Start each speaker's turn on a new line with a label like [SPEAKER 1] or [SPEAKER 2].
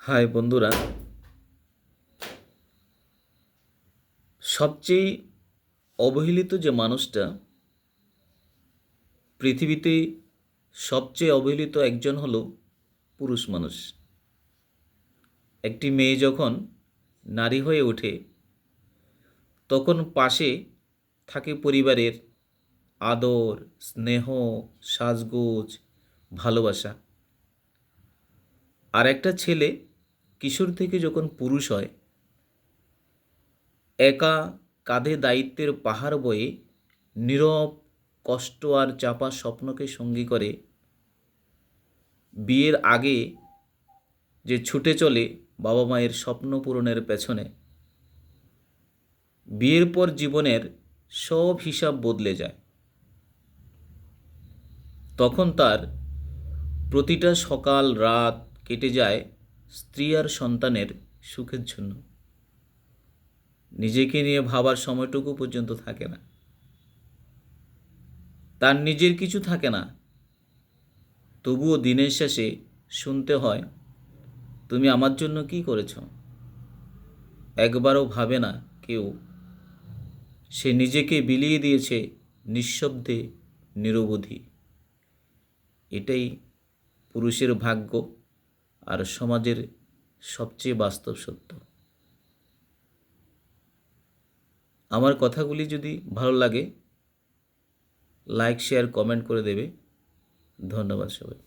[SPEAKER 1] High বন্ধুরা, সবচেয়ে অবহেলিত যে মানুষটা পৃথিবীতে, সবচেয়ে অবহেলিত একজন হলো পুরুষ মানুষ। একটি মেয়ে যখন নারী হয়ে ওঠে তখন পাশে থাকে পরিবারের আদর, স্নেহ, সাজগোজ, ভালোবাসা। আর একটা ছেলে কিশোর থেকে যখন পুরুষ হয়, একা কাঁধে দায়িত্বের পাহাড় বয়ে নীরব কষ্ট আর চাপা স্বপ্নকে সঙ্গী করে বিয়ের আগে যে ছুটে চলে বাবা মায়ের স্বপ্ন পূরণের পেছনে, বিয়ের পর জীবনের সব হিসাব বদলে যায়। তখন তার প্রতিটা সকাল রাত কেটে যায় স্ত্রী আর সন্তানের সুখের জন্য। নিজেকে নিয়ে ভাবার সময়টুকু পর্যন্ত থাকে না, তার নিজের কিছু থাকে না। তবুও দিনের শেষে শুনতে হয়, তুমি আমার জন্য কি করেছ? একবারও ভাবে না কেউ সে নিজেকে বিলিয়ে দিয়েছে নিঃশব্দে, নিরবধি। এটাই পুরুষের ভাগ্য আর সমাজের সবচেয়ে বাস্তব সত্য। আমার কথাগুলি যদি ভালো লাগে, লাইক শেয়ার কমেন্ট করে দেবে। ধন্যবাদ সবাই।